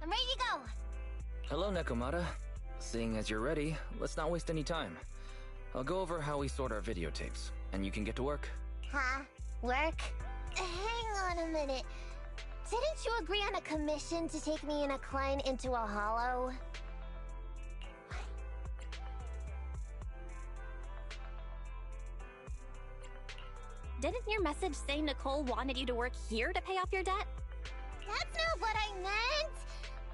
I'm ready to go! Hello, Nekomata. Seeing as you're ready, let's not waste any time. I'll go over how we sort our videotapes, and you can get to work. Huh? Work? Hang on a minute. Didn't you agree on a commission to take me and a client into a hollow? Didn't your message say Nicole wanted you to work here to pay off your debt? That's not what I meant!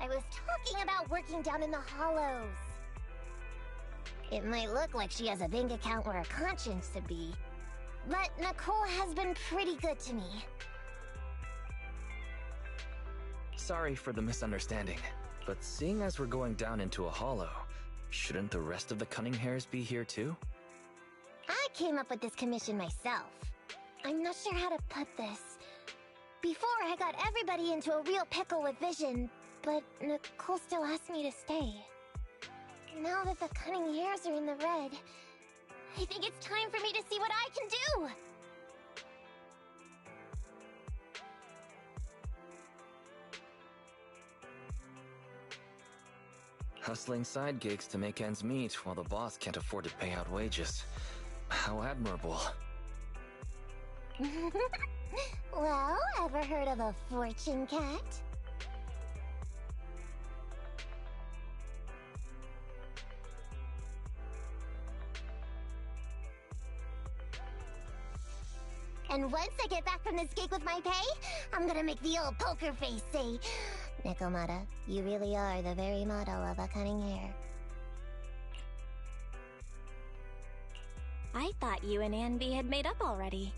I was talking about working down in the hollows. It might look like she has a bank account where her conscience should be, but Nicole has been pretty good to me. Sorry for the misunderstanding, but seeing as we're going down into a hollow, shouldn't the rest of the cunning hairs be here too? I came up with this commission myself. I'm not sure how to put this. Before, I got everybody into a real pickle with vision, but Nicole still asked me to stay. Now that the cunning hairs are in the red, I think it's time for me to see what I can do! Hustling side gigs to make ends meet while the boss can't afford to pay out wages. How admirable. Well, ever heard of a fortune cat? And once I get back from this gig with my pay, I'm gonna make the old poker face say, Nekomata, you really are the very model of a cunning hair. I thought you and Anby had made up already.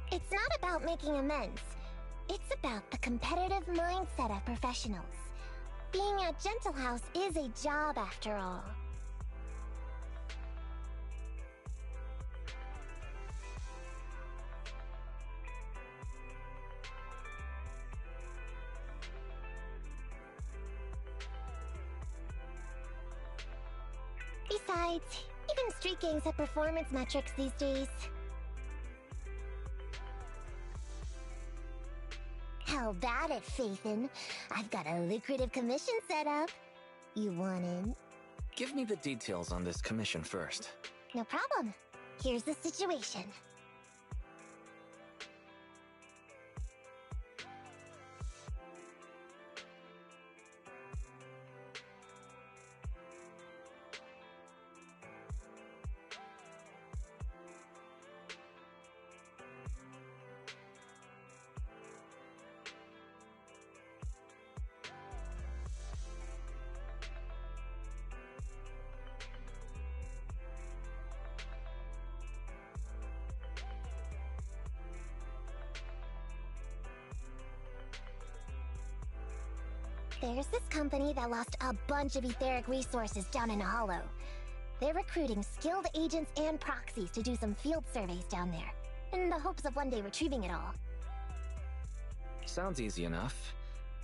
It's not about making amends. It's about the competitive mindset of professionals. Being at Gentle House is a job after all. Besides, even street gangs have performance metrics these days. How about it, Faithin? I've got a lucrative commission set up. You want in? Give me the details on this commission first. No problem. Here's the situation. There's this company that lost a bunch of etheric resources down in a hollow. They're recruiting skilled agents and proxies to do some field surveys down there, in the hopes of one day retrieving it all. Sounds easy enough,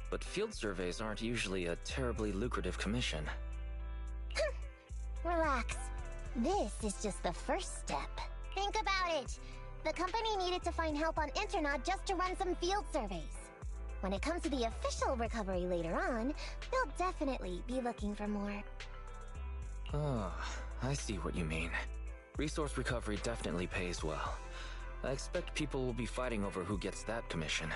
but field surveys aren't usually a terribly lucrative commission. Relax. This is just the first step. Think about it. The company needed to find help on Internaut just to run some field surveys. When it comes to the official recovery later on, they'll definitely be looking for more. Oh, I see what you mean. Resource recovery definitely pays well. I expect people will be fighting over who gets that commission.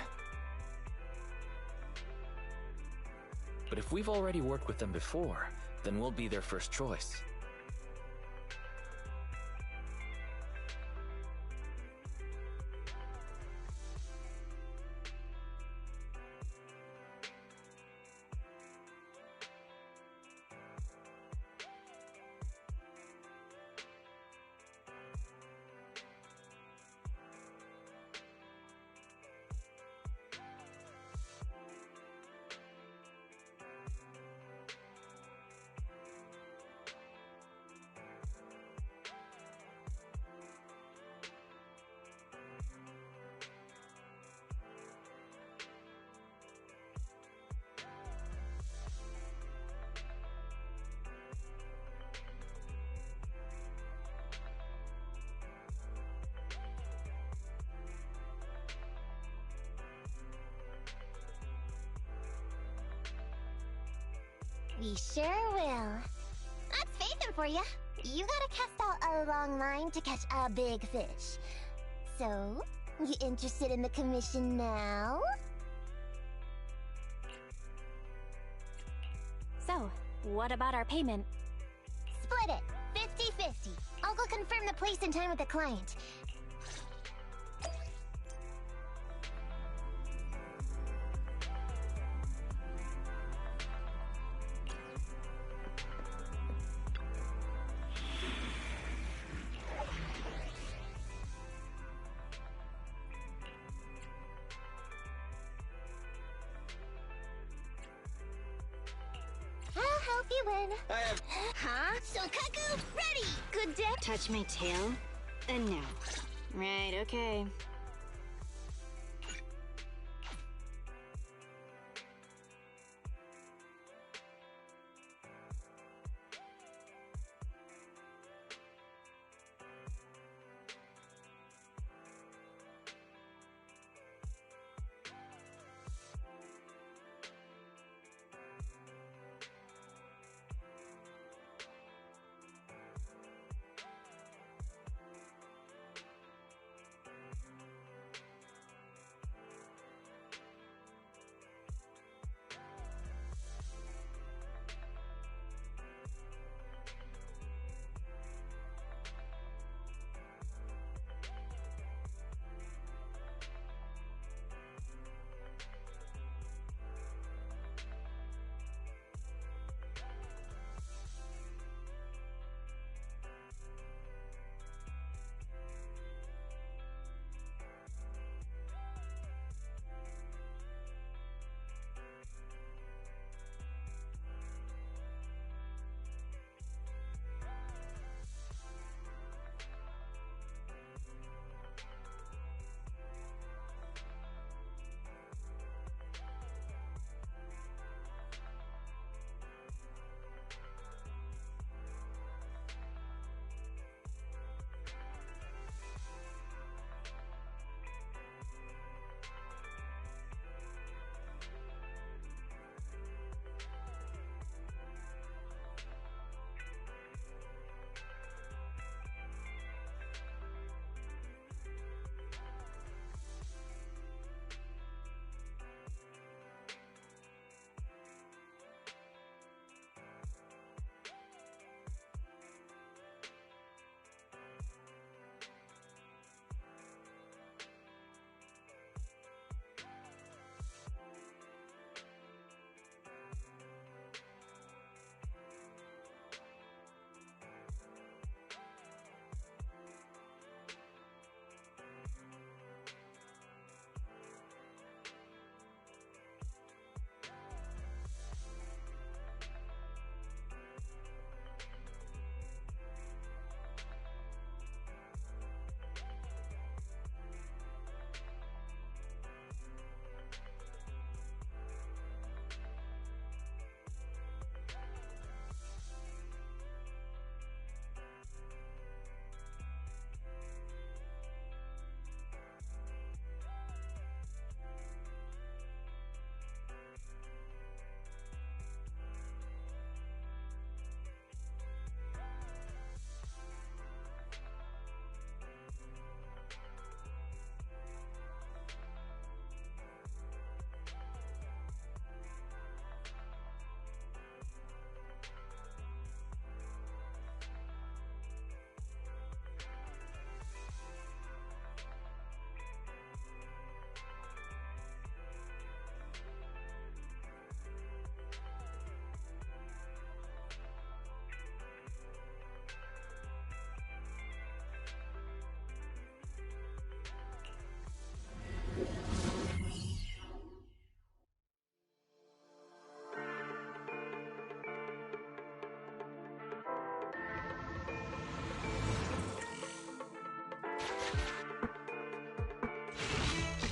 But if we've already worked with them before, then we'll be their first choice. We sure will. That's Phaethon for you. You gotta cast out a long line to catch a big fish. So, you interested in the commission now? So, what about our payment? Split it, 50-50. I'll go confirm the place and time with the client. I'll help you win. Huh? Sokaku, ready! Good day. Touch my tail? No. Right, okay.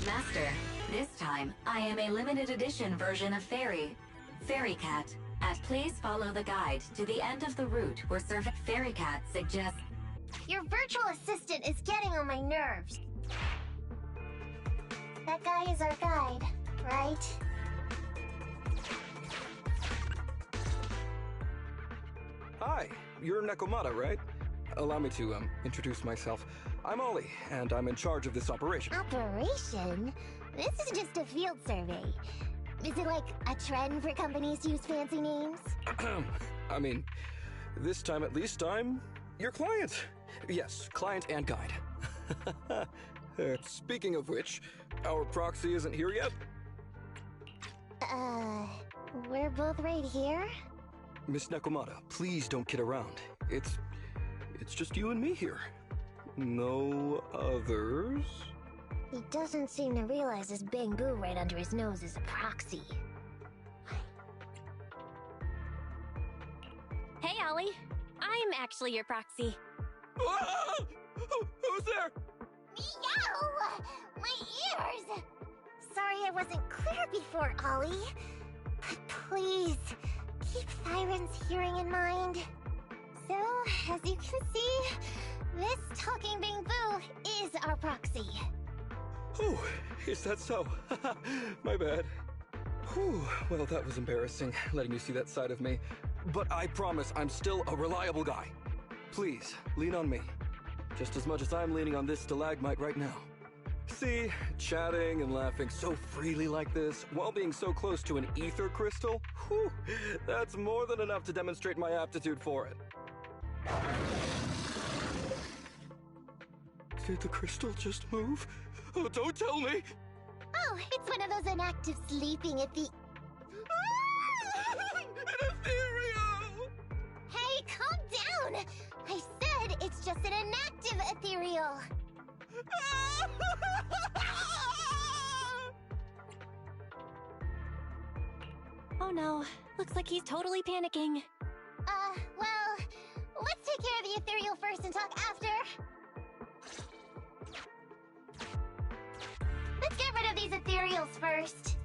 Master, this time I am a limited edition version of Fairy Cat. Please follow the guide to the end of the route where Fairy Cat suggests... Your virtual assistant is getting on my nerves. That guy is our guide, right? Hi, you're Nekomata, right? Allow me to, introduce myself. I'm Ollie, and I'm in charge of this operation. Operation? This is just a field survey. Is it like a trend for companies to use fancy names? I mean, this time at least I'm your client. Yes, client and guide. Speaking of which, our proxy isn't here yet? We're both right here? Miss Nekomata, please don't kid around. It's just you and me here. No others? He doesn't seem to realize this bamboo right under his nose is a proxy. Hey, Ollie. I'm actually your proxy. Ah! Who's there? Meow! My ears! Sorry I wasn't clear before, Ollie. But please, keep Siren's hearing in mind. So, as you can see, this talking bamboo is our proxy. Oh, is that so? My bad. Whew, well, that was embarrassing, letting you see that side of me. But I promise I'm still a reliable guy. Please, lean on me. Just as much as I'm leaning on this stalagmite right now. See, chatting and laughing so freely like this, while being so close to an ether crystal, whew, that's more than enough to demonstrate my aptitude for it. Did the crystal just move? Oh, don't tell me! Oh, it's one of those inactive sleeping at the... An ethereal! Hey, calm down! I said it's just an inactive ethereal. Oh no, looks like he's totally panicking. Well, let's take care of the ethereal first and talk after. Let's get rid of these ethereals first.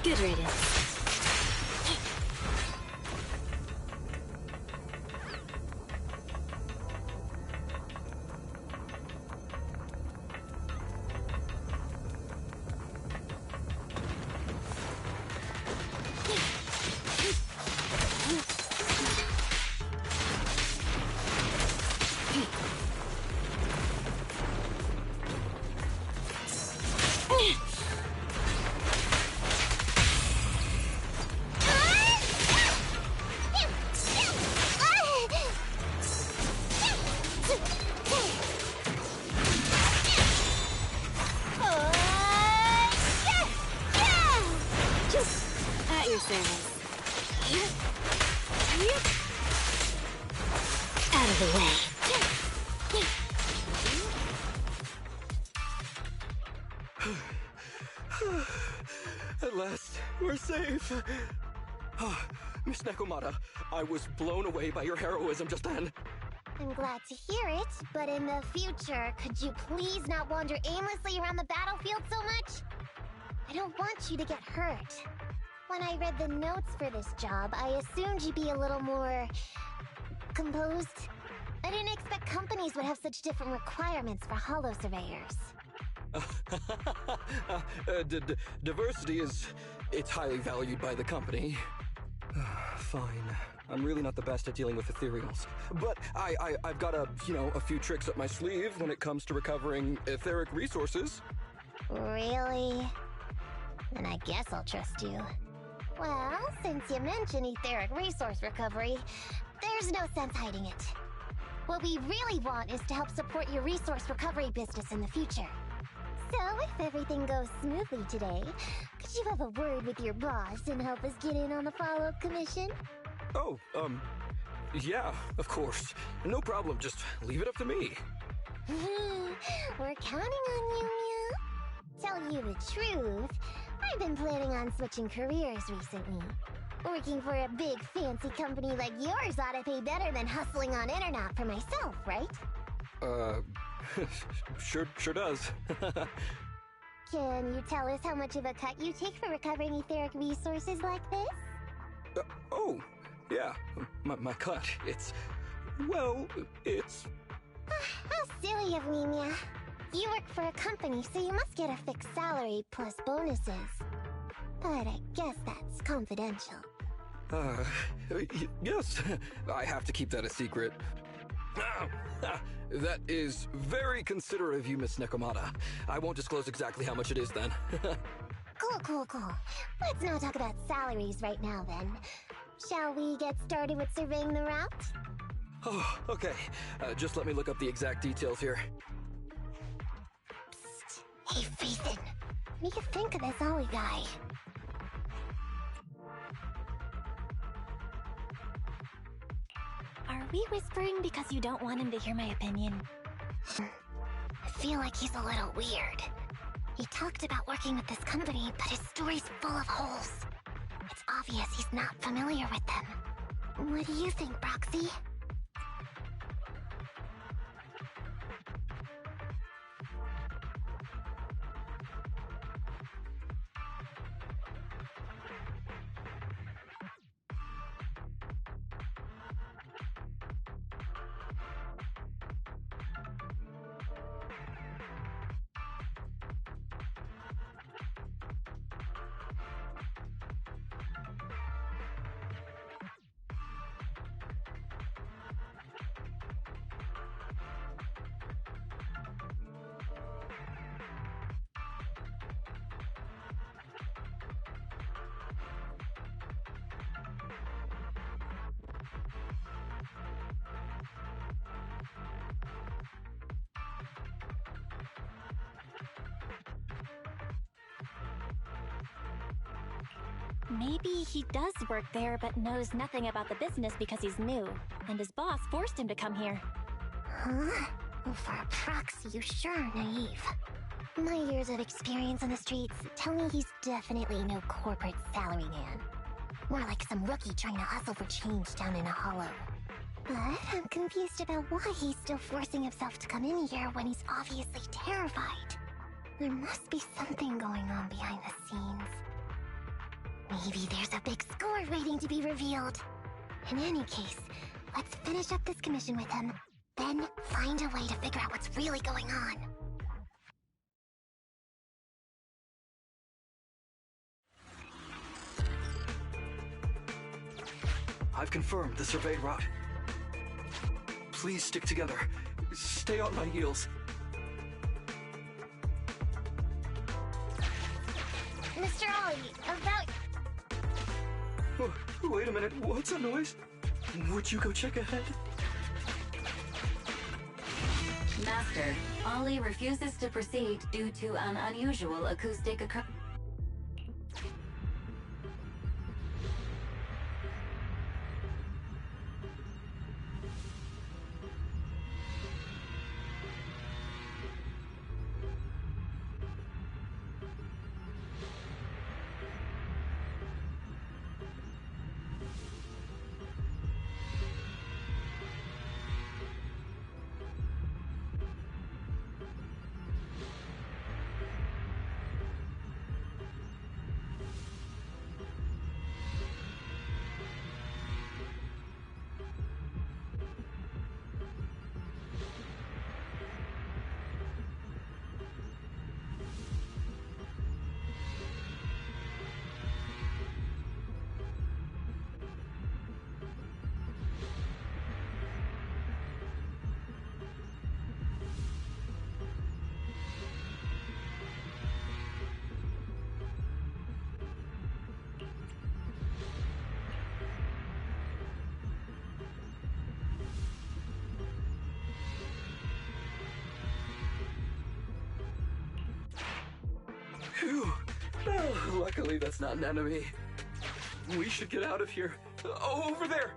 Good riddance. your service. Out of the way. At last, we're safe. Miss Nekomata, I was blown away by your heroism just then. I'm glad to hear it, but in the future, could you please not wander aimlessly around the battlefield so much? I don't want you to get hurt. When I read the notes for this job, I assumed you'd be a little more... composed. I didn't expect companies would have such different requirements for holo surveyors. Diversity it's highly valued by the company. Fine. I'm really not the best at dealing with ethereals. But I've got a few tricks up my sleeve when it comes to recovering etheric resources. Really? Then I guess I'll trust you. Well, since you mentioned etheric resource recovery, there's no sense hiding it. What we really want is to help support your resource recovery business in the future. So, if everything goes smoothly today, could you have a word with your boss and help us get in on the follow-up commission? Oh, yeah, of course. No problem, just leave it up to me. We're counting on you, Mew. Tell you the truth, I've been planning on switching careers recently. Working for a big fancy company like yours ought to pay better than hustling on internet for myself, right? Sure does. Can you tell us how much of a cut you take for recovering etheric resources like this? Oh, yeah, my cut, it's... How silly of me, Mia. You work for a company, so you must get a fixed salary plus bonuses. But I guess that's confidential. Yes, I have to keep that a secret. That is very considerate of you, Miss Nekomata. I won't disclose exactly how much it is then. Cool. Let's not talk about salaries right now then. Shall we get started with surveying the route? Oh, okay. Just let me look up the exact details here. Psst. Hey, Faithin. What do you think of this Ollie guy? Are we whispering because you don't want him to hear my opinion? I feel like he's a little weird. He talked about working with this company, but his story's full of holes. It's obvious he's not familiar with them. What do you think, Broxy? Maybe he does work there but knows nothing about the business because he's new, and his boss forced him to come here. Huh? Well, for a proxy, you sure are naive. My years of experience on the streets tell me he's definitely no corporate salary man. More like some rookie trying to hustle for change down in a hollow. But I'm confused about why he's still forcing himself to come in here when he's obviously terrified. There must be something going on behind the scenes. Maybe there's a big score waiting to be revealed. In any case, let's finish up this commission with him, then find a way to figure out what's really going on. I've confirmed the surveyed route. Please stick together. Stay on my heels. Mr. Ollie, about... Wait a minute, what's that noise? Would you go check ahead? Master, Ollie refuses to proceed due to an unusual acoustic occurrence. Phew. Oh, luckily, that's not an enemy. We should get out of here. Oh, over there!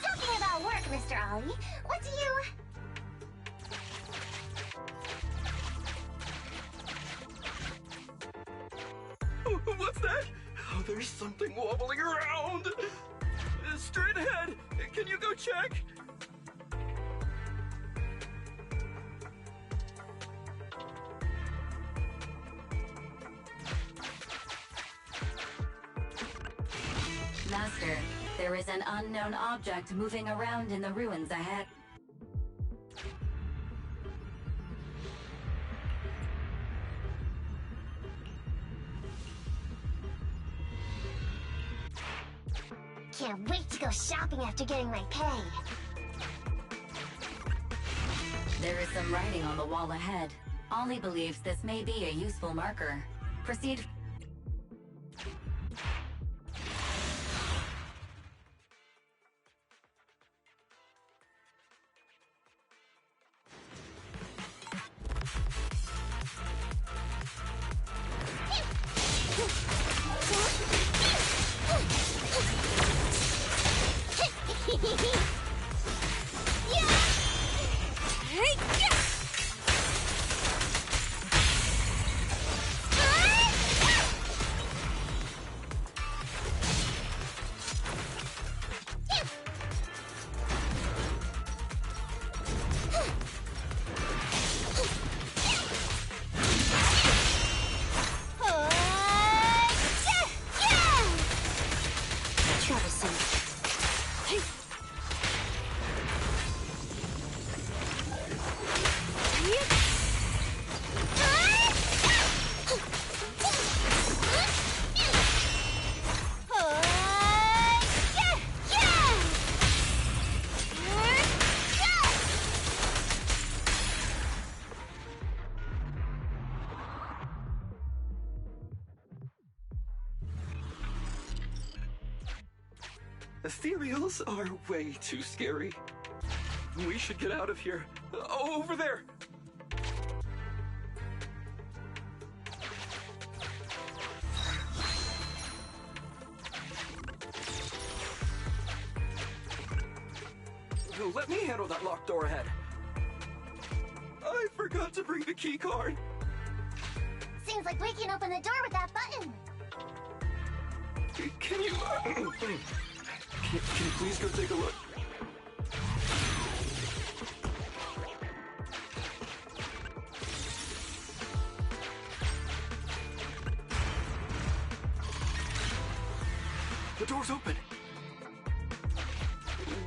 Talking about work, Mr. Ollie, what do you... What's that? Oh, there's something wobbling around! Straight ahead! Can you go check? Master, there is an unknown object moving around in the ruins ahead. Can't wait to go shopping after getting my pay. There is some writing on the wall ahead. Ollie believes this may be a useful marker. Proceed. Ethereals are way too scary. We should get out of here. Oh, over there! Let me handle that locked door ahead. I forgot to bring the key card. Seems like we can open the door with that button. Can you... Can you please go take a look? The door's open.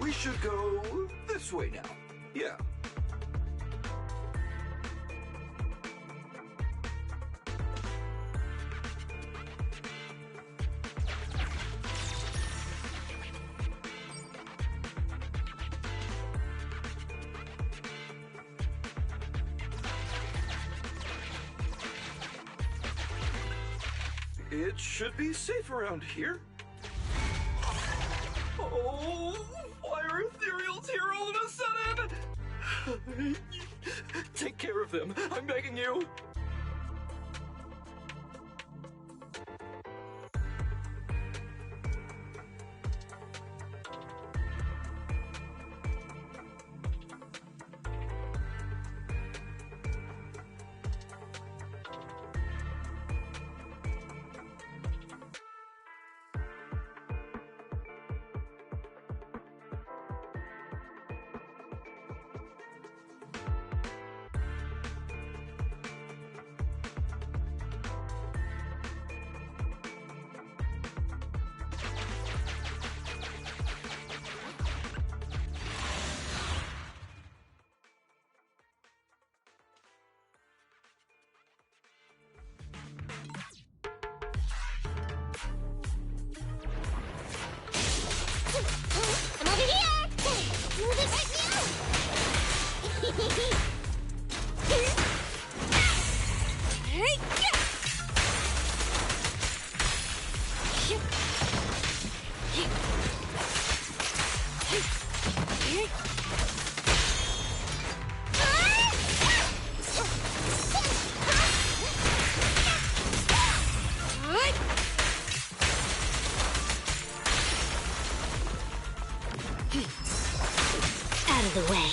We should go this way now. Yeah. It should be safe around here. Oh, why are ethereals here all of a sudden? Take care of them, I'm begging you. of the way.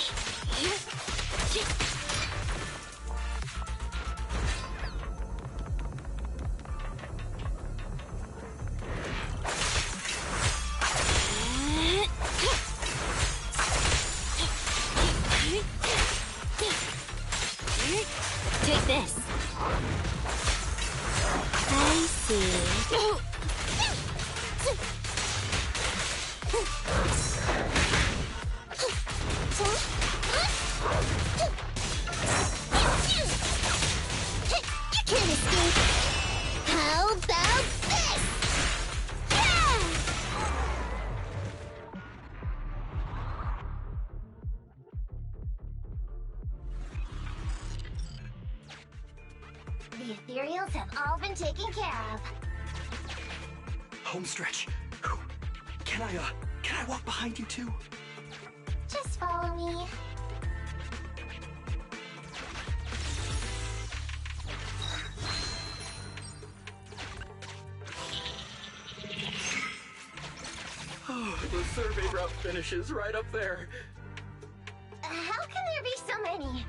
Take this. I see. You can't escape. How about this? Yeah! The ethereals have all been taken care of. Home stretch. Can I walk behind you too? Just follow me. Oh, the survey route finishes right up there. How can there be so many?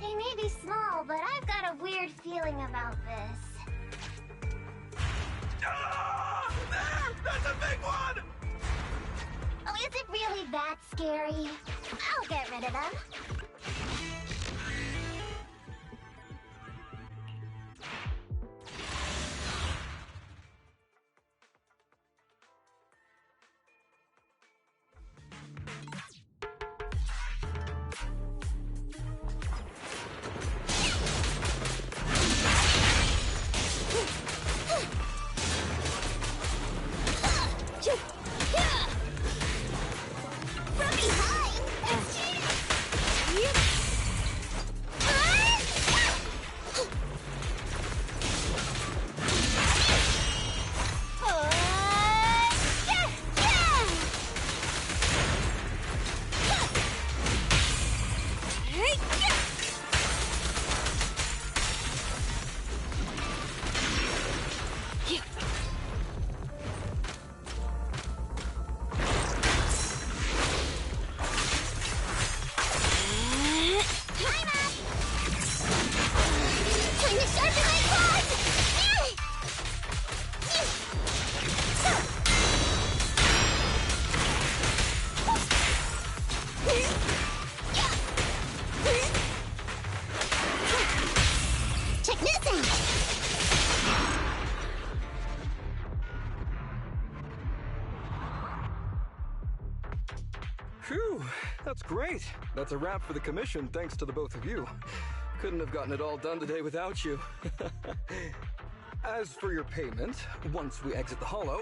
They may be small, but I've got a weird feeling about this. Ah! That's a big one! Oh, is it really that scary? I'll get rid of them. From behind! Phew, that's great. That's a wrap for the commission, thanks to the both of you. Couldn't have gotten it all done today without you. As for your payment, once we exit the Hollow,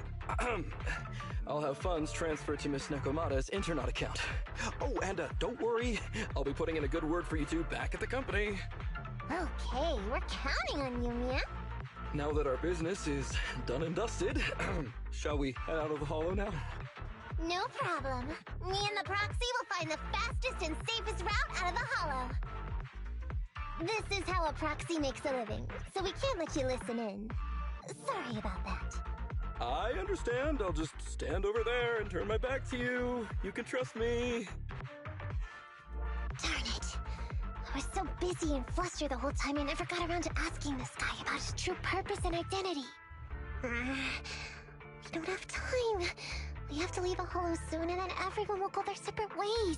I'll have funds transferred to Miss Nekomata's Internet account. Oh, and don't worry, I'll be putting in a good word for you two back at the company. Okay, we're counting on you, Mia. Now that our business is done and dusted, shall we head out of the Hollow now? No problem. Me and the proxy will find the fastest and safest route out of the Hollow. This is how a proxy makes a living, so we can't let you listen in. Sorry about that. I understand. I'll just stand over there and turn my back to you. You can trust me. Darn it. I was so busy and flustered the whole time I never got around to asking this guy about his true purpose and identity. We don't have time. We have to leave a Hollow soon and then everyone will go their separate ways.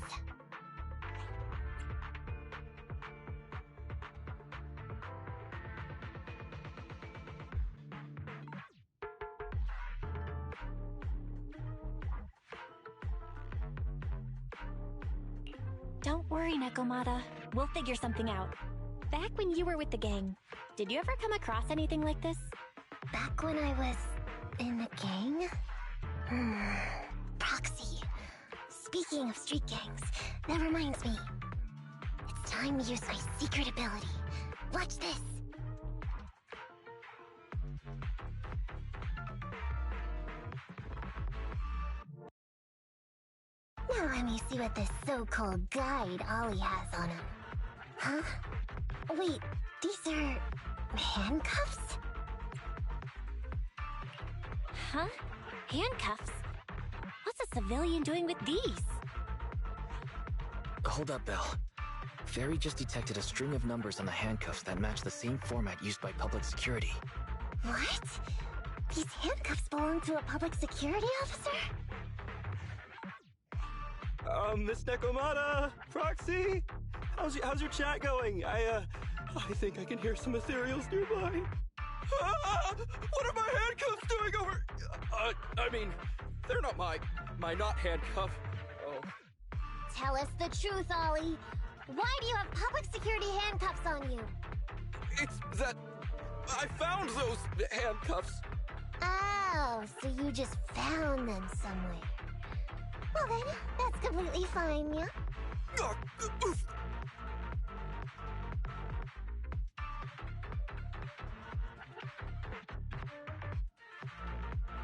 Don't worry, Nekomata. We'll figure something out. Back when you were with the gang, did you ever come across anything like this? Back when I was in the gang? Proxy. Speaking of street gangs, that reminds me. It's time to use my secret ability. Watch this. Now let me see what this so-called guide Ollie has on him. Huh? Wait, these are handcuffs? Huh? Handcuffs? What's a civilian doing with these? Hold up, Belle. Fairy just detected a string of numbers on the handcuffs that match the same format used by public security. What? These handcuffs belong to a public security officer? Miss Nekomata! Proxy! How's your chat going? I think I can hear some ethereals nearby. What are my handcuffs doing over... I mean, they're not my not handcuff. Oh. Tell us the truth, Ollie. Why do you have public security handcuffs on you? It's that... I found those handcuffs. Oh, so you just found them somewhere. Well then, that's completely fine, yeah?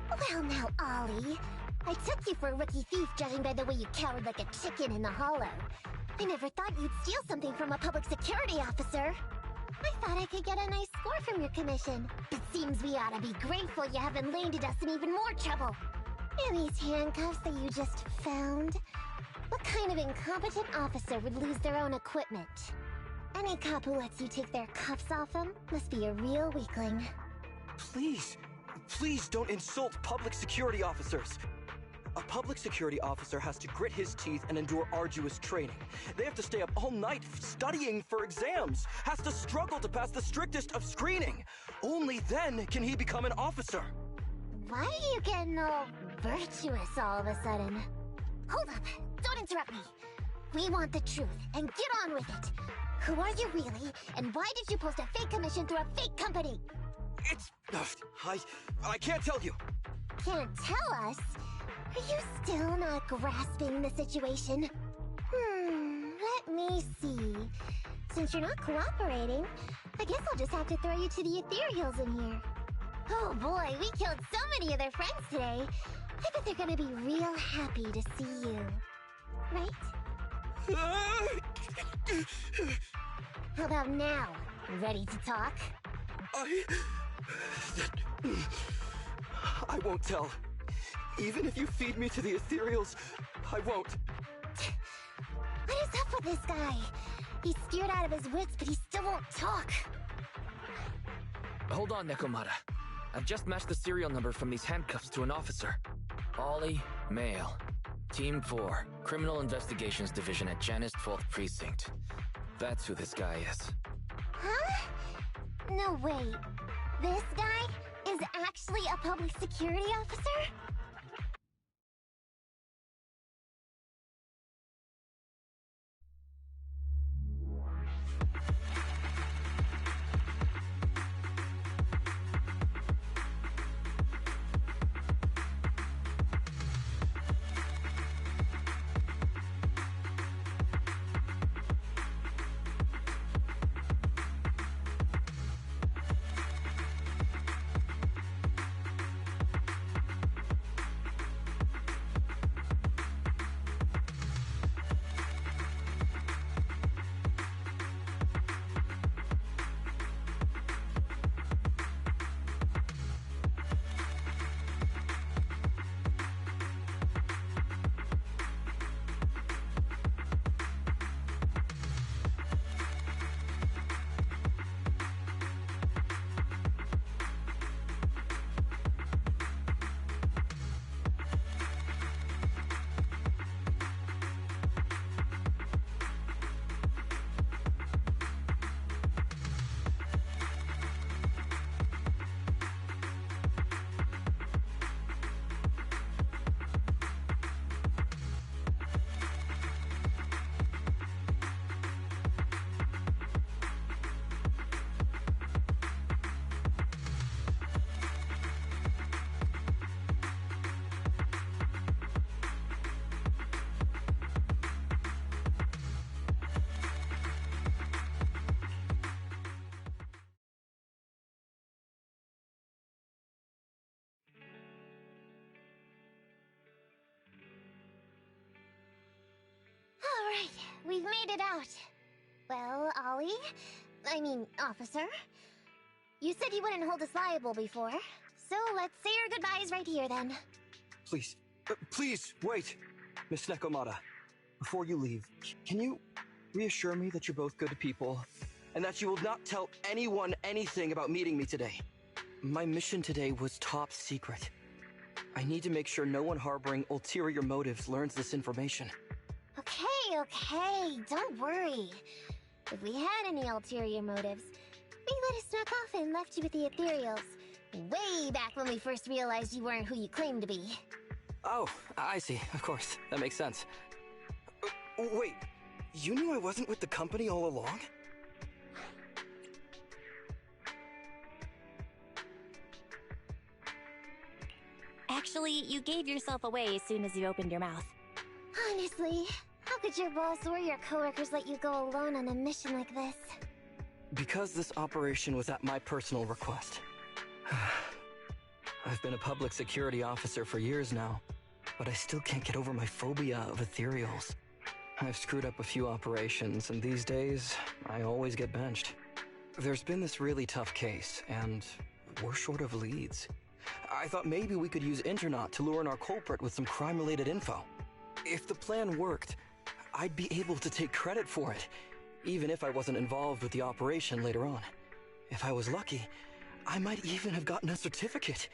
Well now, Ollie. I took you for a rookie thief judging by the way you cowered like a chicken in the hollow. I never thought you'd steal something from a public security officer. I thought I could get a nice score from your commission. But seems we ought to be grateful you haven't landed us in even more trouble. And these handcuffs that you just found? What kind of incompetent officer would lose their own equipment? Any cop who lets you take their cuffs off them must be a real weakling. Please don't insult public security officers. A public security officer has to grit his teeth and endure arduous training. They have to stay up all night studying for exams, has to struggle to pass the strictest of screening. Only then can he become an officer. Why are you getting all virtuous all of a sudden? Hold up, don't interrupt me. We want the truth, and get on with it. Who are you really, and why did you post a fake commission through a fake company? It's... I can't tell you. Can't tell us? Are you still not grasping the situation? Let me see. Since you're not cooperating, I guess I'll just have to throw you to the ethereals in here. Oh boy, we killed so many of their friends today. I bet they're gonna be real happy to see you. Right? How about now? Ready to talk? I won't tell. Even if you feed me to the ethereals, I won't. What is up with this guy? He's scared out of his wits, but he still won't talk. Hold on, Nekomata. I've just matched the serial number from these handcuffs to an officer. Ollie, male. Team 4, Criminal Investigations Division at Janus 12th Precinct. That's who this guy is. Huh? No, wait. This guy is actually a public security officer? Alright, we've made it out. Well, officer, you said you wouldn't hold us liable before, So let's say our goodbyes right here then. Please, please, wait! Miss Nekomata, before you leave, can you reassure me that you're both good people, and that you will not tell anyone anything about meeting me today? My mission today was top secret. I need to make sure no one harboring ulterior motives learns this information. Okay, don't worry. If we had any ulterior motives, we would have snuck off and left you with the ethereals. Way back when we first realized you weren't who you claimed to be. Oh, I see. Of course. That makes sense. Wait, you knew I wasn't with the company all along? Actually, you gave yourself away as soon as you opened your mouth. Honestly, how could your boss or your coworkers let you go alone on a mission like this? Because this operation was at my personal request. I've been a public security officer for years now, but I still can't get over my phobia of ethereals. I've screwed up a few operations, and these days, I always get benched. There's been this really tough case, and we're short of leads. I thought maybe we could use Internaut to lure in our culprit with some crime-related info. If the plan worked, I'd be able to take credit for it, even if I wasn't involved with the operation later on. If I was lucky, I might even have gotten a certificate.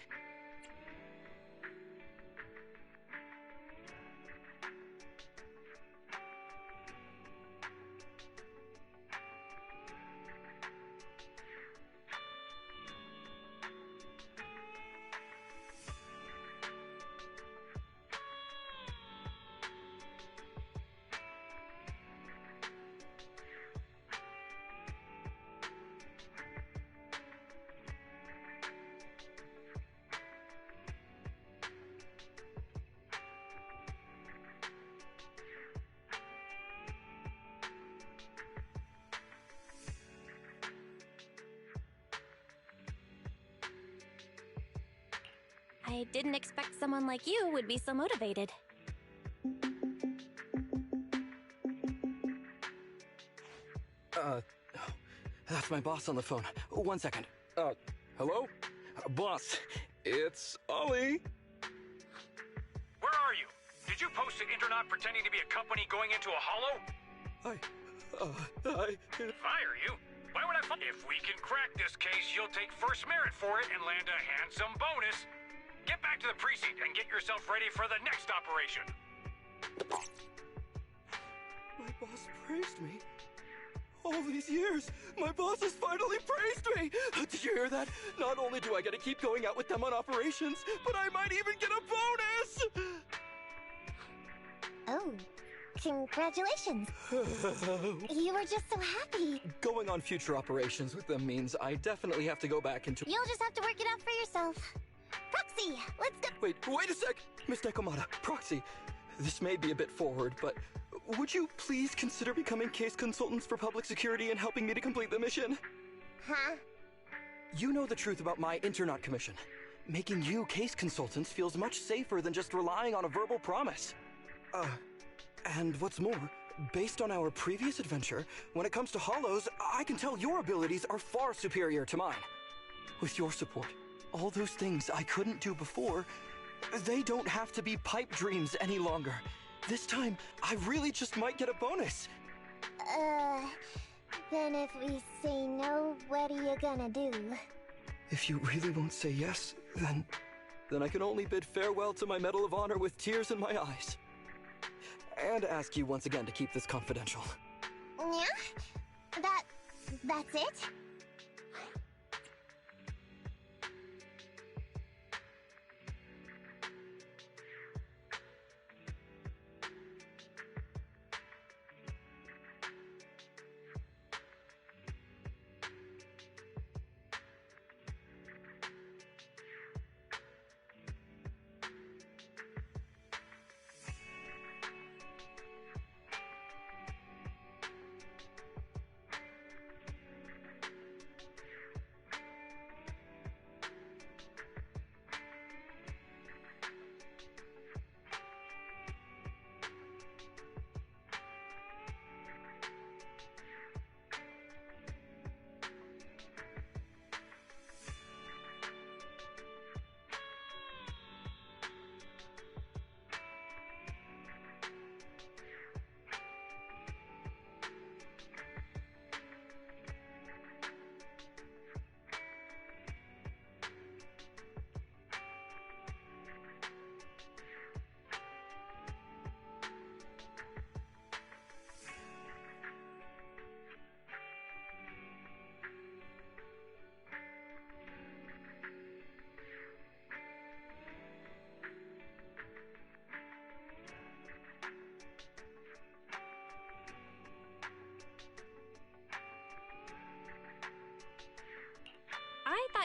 I didn't expect someone like you would be so motivated. That's my boss on the phone. 1 second. Hello? Boss, it's Ollie. Where are you? Did you post to Internaut pretending to be a company going into a hollow? I... Fire you? Why would I fire? If we can crack this case, you'll take first merit for it and land a handsome bonus. Get back to the precinct and get yourself ready for the next operation. My boss praised me. All these years, my boss has finally praised me! Did you hear that? Not only do I get to keep going out with them on operations, but I might even get a bonus! Oh, congratulations. You were just so happy. Going on future operations with them means I definitely have to go back into... You'll just have to work it out for yourself. Proxy, let's go. Wait a sec! Miss Nekomata, Proxy, this may be a bit forward, but would you please consider becoming case consultants for public security and helping me to complete the mission? Huh? You know the truth about my Internaut commission. Making you case consultants feels much safer than just relying on a verbal promise. And what's more, based on our previous adventure, when it comes to hollows, I can tell your abilities are far superior to mine. With your support, all those things I couldn't do before, they don't have to be pipe dreams any longer. This time, I really just might get a bonus. Then if we say no, what are you gonna do? If you really won't say yes, then I can only bid farewell to my Medal of Honor with tears in my eyes. And ask you once again to keep this confidential. Yeah? That's it?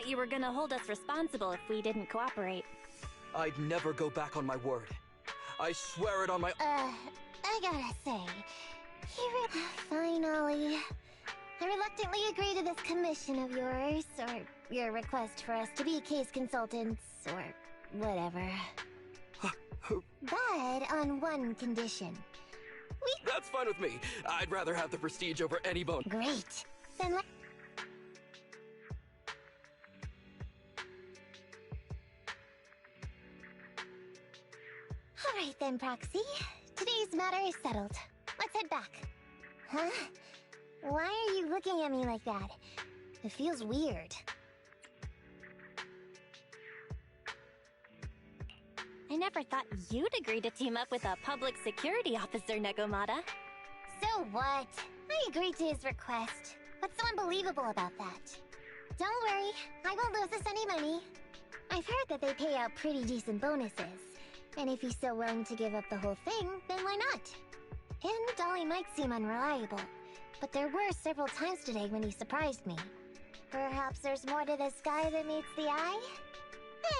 thought you were gonna hold us responsible if we didn't cooperate. I'd never go back on my word. I swear it on my... I gotta say, fine, Ollie. I reluctantly agree to this commission of yours, or your request for us to be case consultants, or whatever. But on one condition. That's fine with me. I'd rather have the prestige over any bone. Great. Then let... Alright then, Proxy. Today's matter is settled. Let's head back. Huh? Why are you looking at me like that? It feels weird. I never thought you'd agree to team up with a public security officer, Negomata. So what? I agreed to his request. What's so unbelievable about that? Don't worry, I won't lose us any money. I've heard that they pay out pretty decent bonuses. And if he's so willing to give up the whole thing, then why not? And Dolly might seem unreliable, but there were several times today when he surprised me. Perhaps there's more to this guy than meets the eye?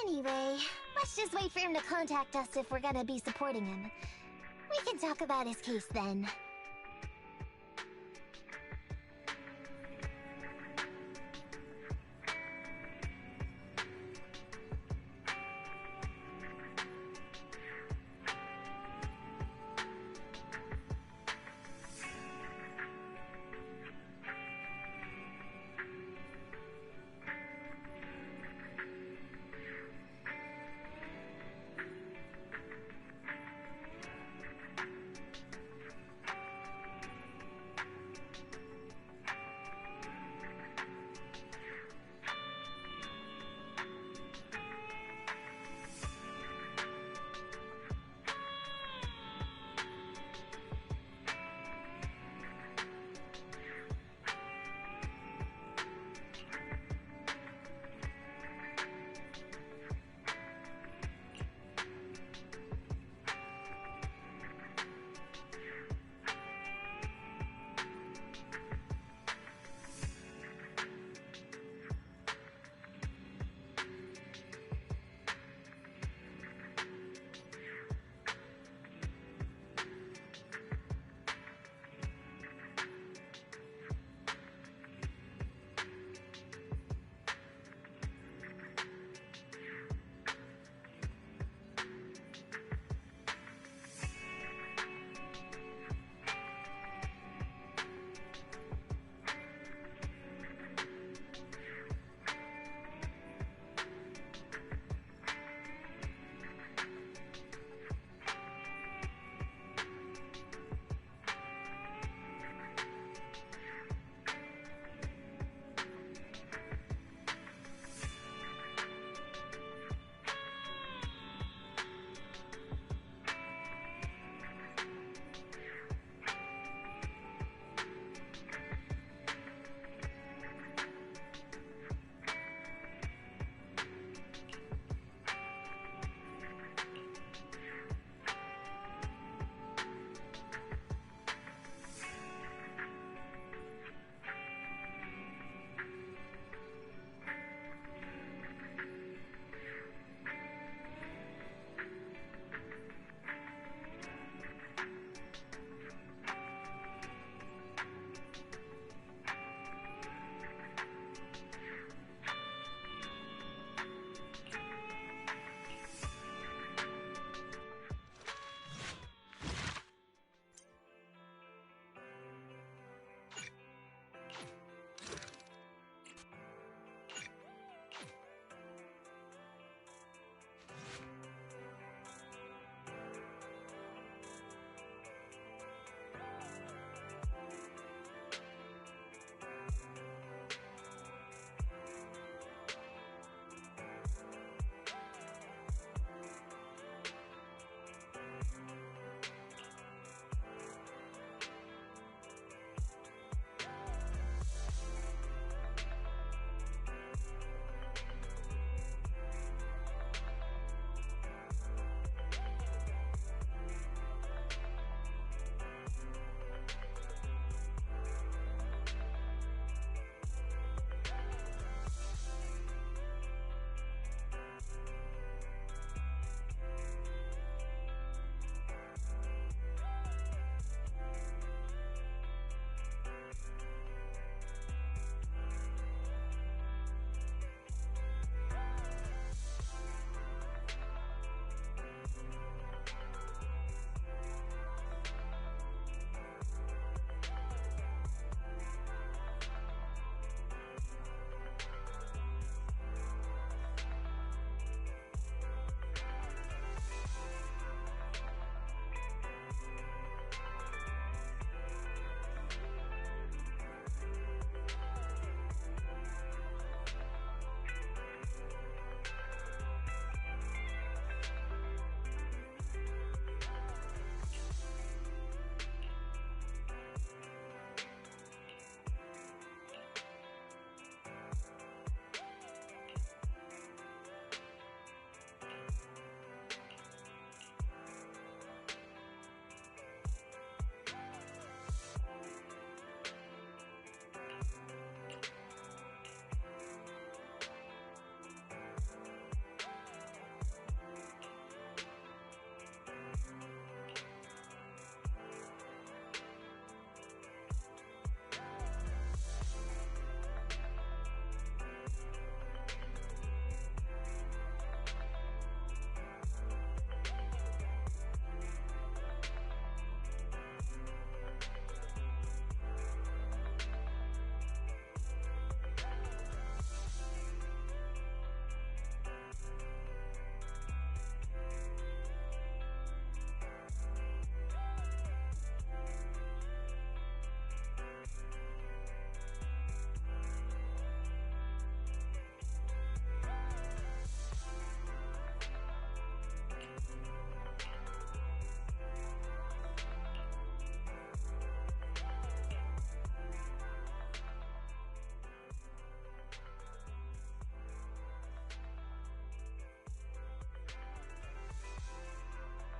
Anyway, let's just wait for him to contact us if we're gonna be supporting him. We can talk about his case then.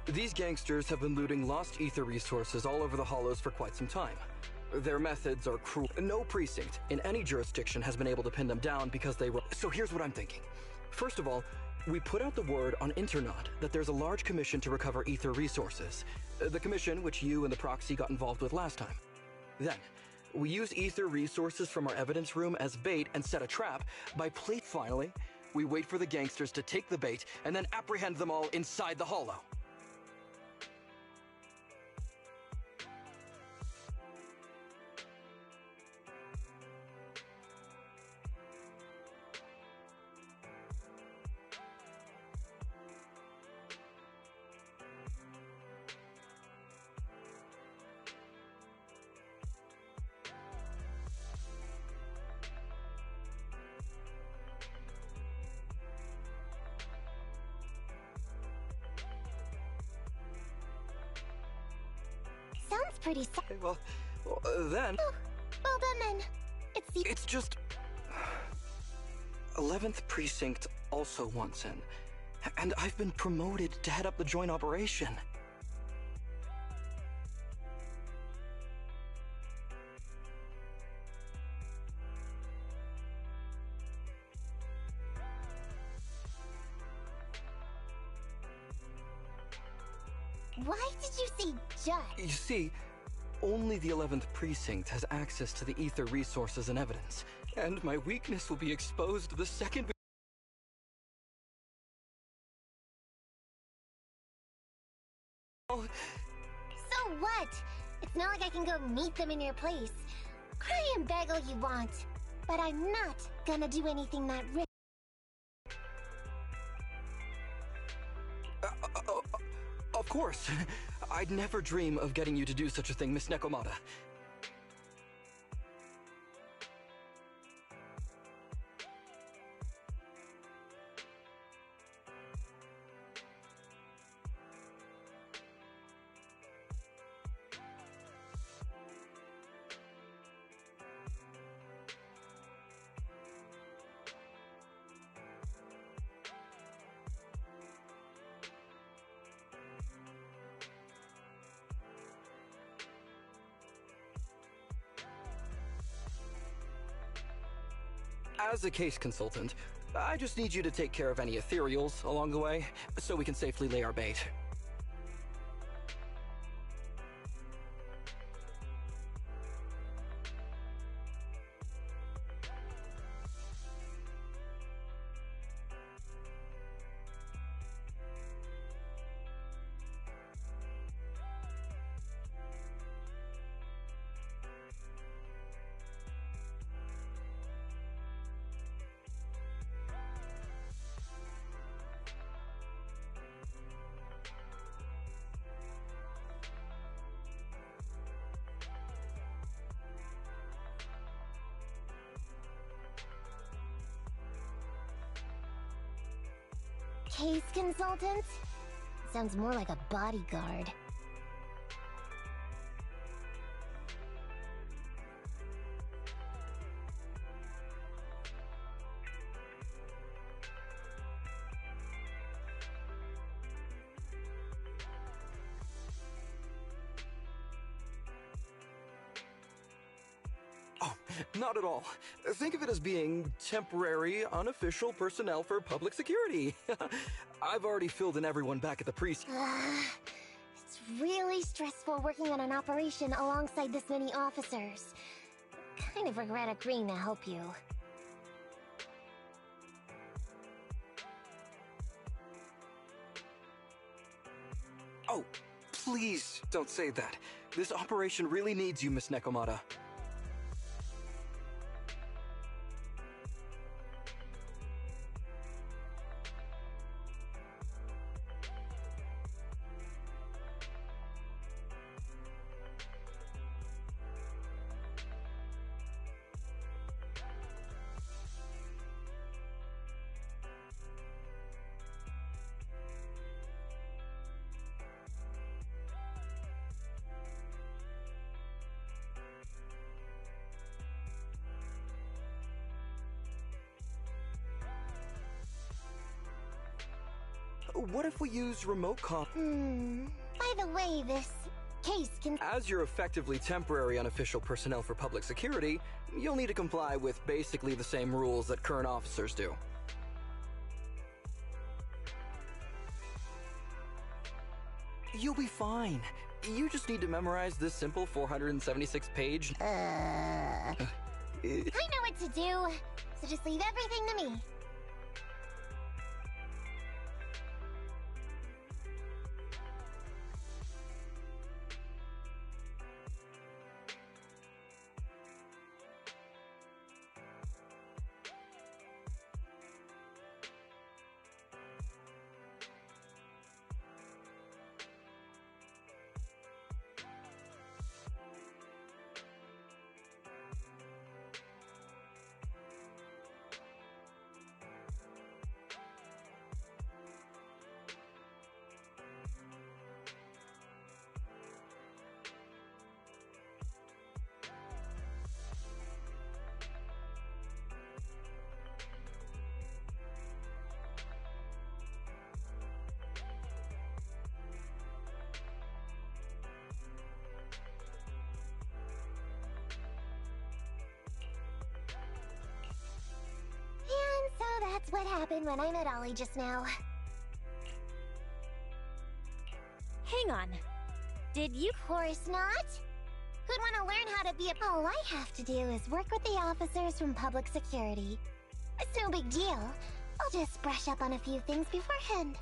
These gangsters have been looting lost ether resources all over the hollows for quite some time. Their methods are cruel. No precinct in any jurisdiction has been able to pin them down because they were... So here's what I'm thinking. First of all, we put out the word on Internet that there's a large commission to recover ether resources. The commission which you and the proxy got involved with last time. Then, we use ether resources from our evidence room as bait and set a trap by Finally, we wait for the gangsters to take the bait and then apprehend them all inside the hollow. Sounds pretty Well, then... Oh, well done then. It's just... 11th Precinct also wants in. And I've been promoted to head up the joint operation. Why did you say just? You see, only the 11th Precinct has access to the ether resources and evidence. And my weakness will be exposed the second... So what? It's not like I can go meet them in your place. Cry and beg all you want. But I'm not gonna do anything that risky. Of course. I'd never dream of getting you to do such a thing, Miss Nekomata. As a case consultant, I just need you to take care of any ethereals along the way, so we can safely lay our bait. Case consultant? Sounds more like a bodyguard. Oh, not at all. Think of it as being temporary, unofficial personnel for public security. I've already filled in everyone back at the precinct. It's really stressful working on an operation alongside this many officers. Kind of regret agreeing to help you. Oh, please don't say that. This operation really needs you, Miss Nekomata. What if we use remote By the way, this case can... As you're effectively temporary unofficial personnel for public security, you'll need to comply with basically the same rules that current officers do. You'll be fine. You just need to memorize this simple 476-page... I know what to do, so just leave everything to me. And so that's what happened when I met Ollie just now. Hang on. Did you... Of course not. Who'd want to learn how to be a... All I have to do is work with the officers from public security. It's no big deal. I'll just brush up on a few things beforehand.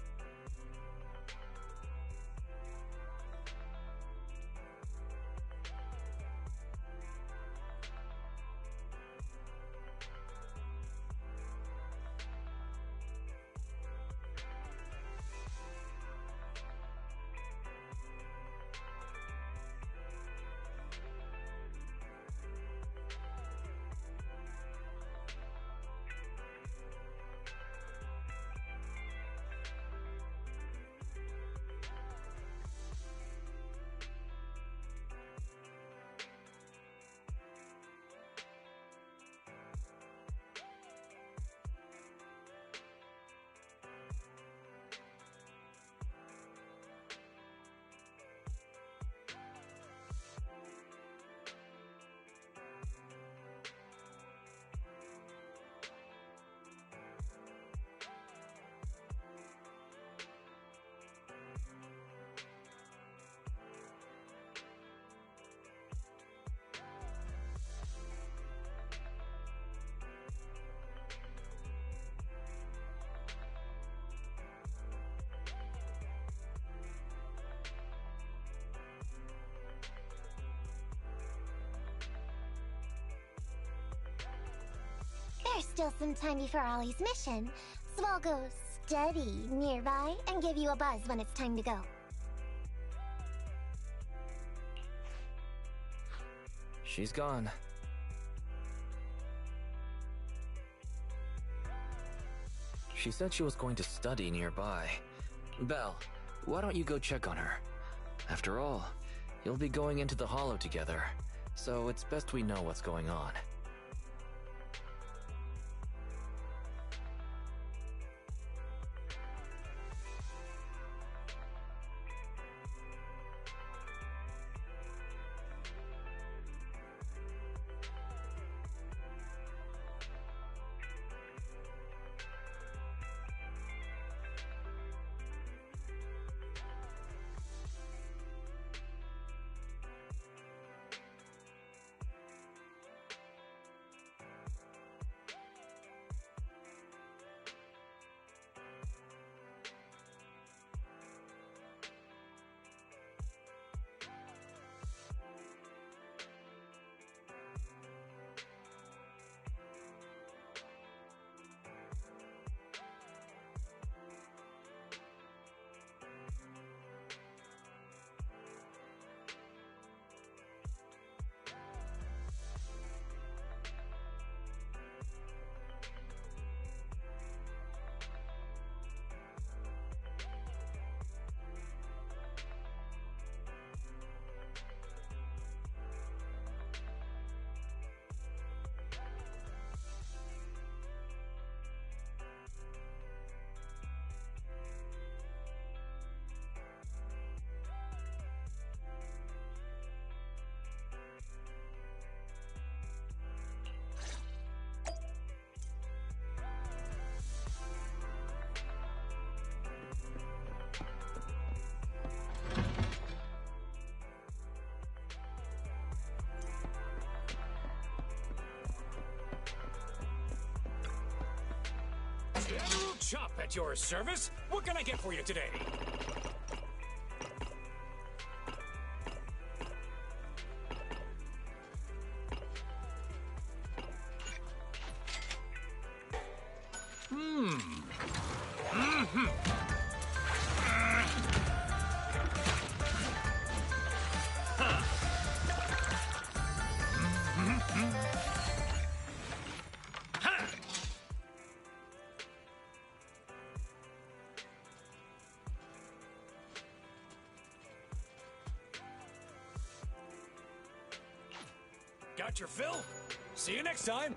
There's still some time before Ollie's mission, so I'll go study nearby and give you a buzz when it's time to go. She's gone. She said she was going to study nearby. Belle, why don't you go check on her? After all, you'll be going into the Hollow together, so it's best we know what's going on. At your service? What can I get for you today? Got your fill? See you next time!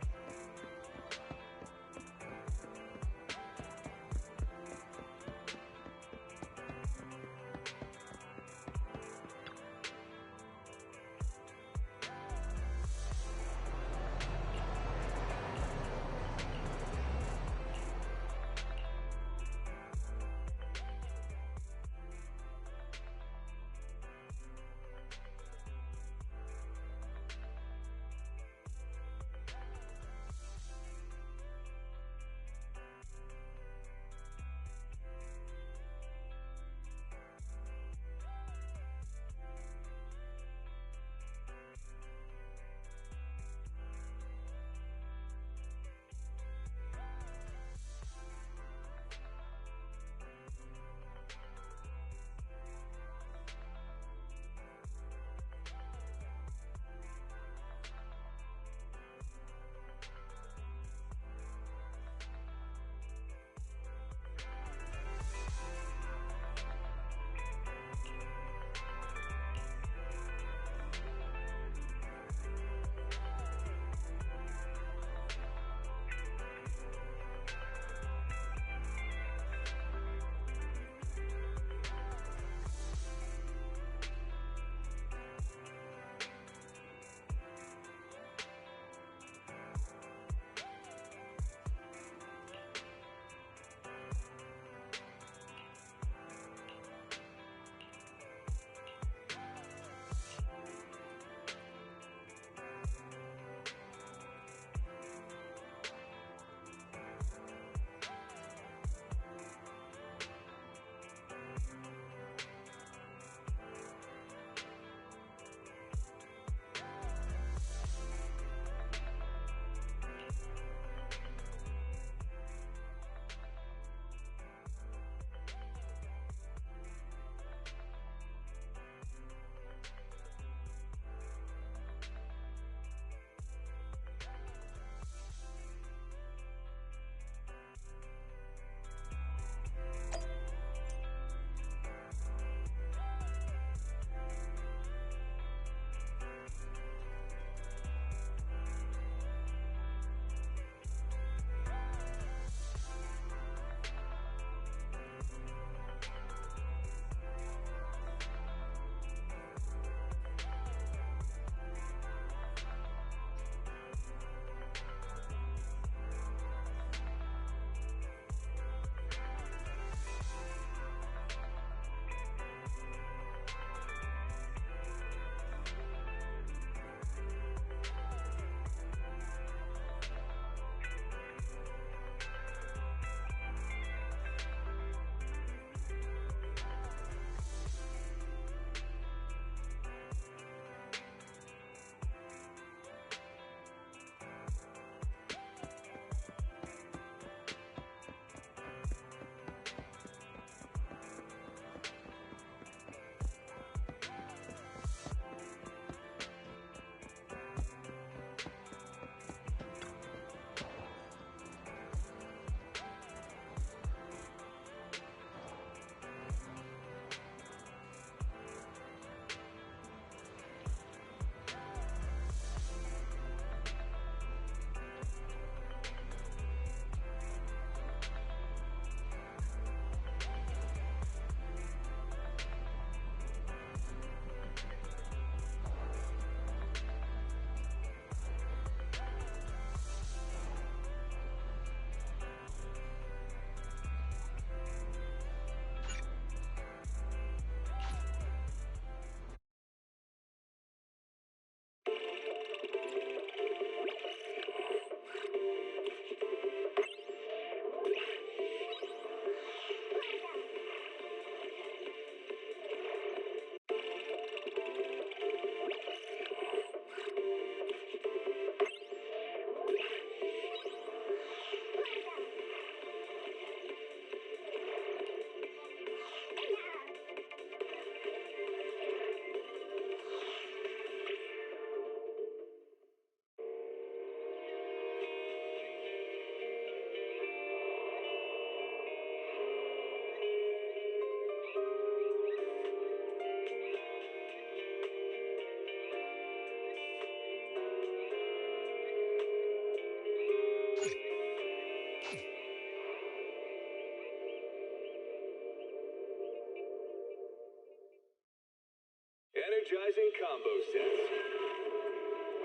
combo sets.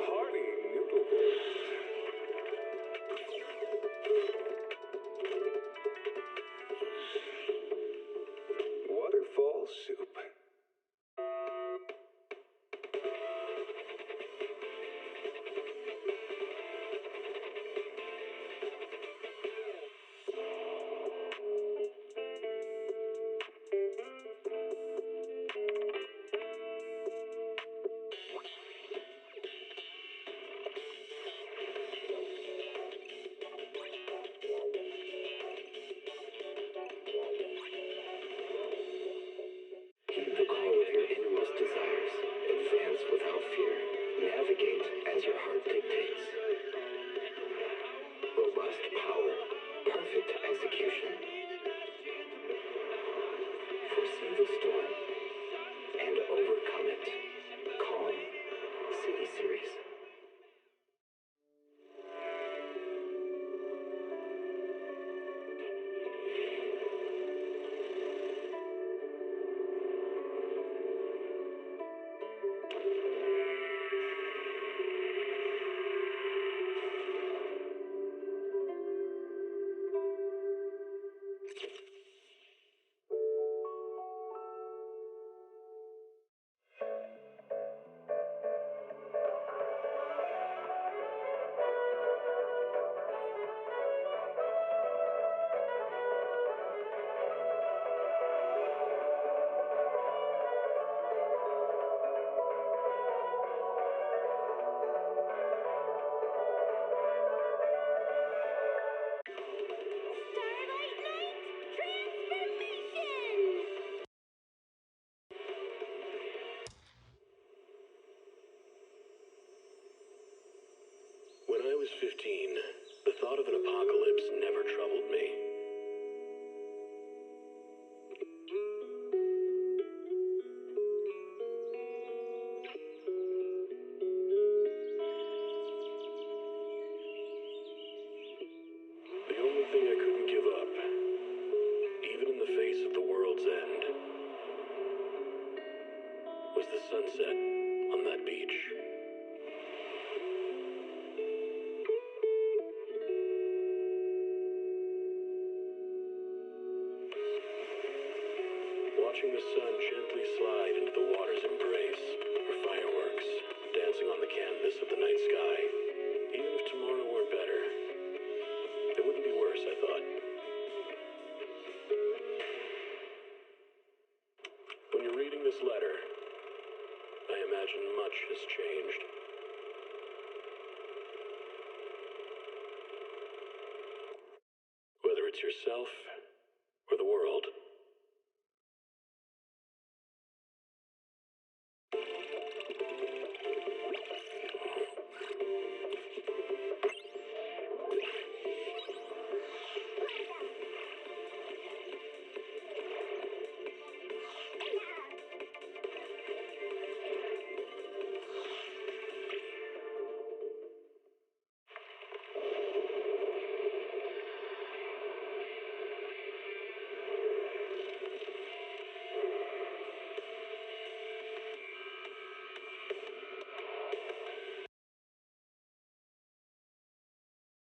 Hearty noodles. Waterfall soup. Heed the call of your innermost desires. Advance without fear. Navigate as your heart dictates. Robust power. Perfect execution. Foresee the storm and overcome it. Calm. City Series. When I was 15, the thought of an apocalypse never troubled me. The only thing I couldn't give up, even in the face of the world's end, was the sunset on that beach. Watching the sun gently slide into the water's embrace, or fireworks dancing on the canvas of the night sky. Even if tomorrow weren't better, it wouldn't be worse, I thought. When you're reading this letter, I imagine much has changed. Whether it's yourself or the world.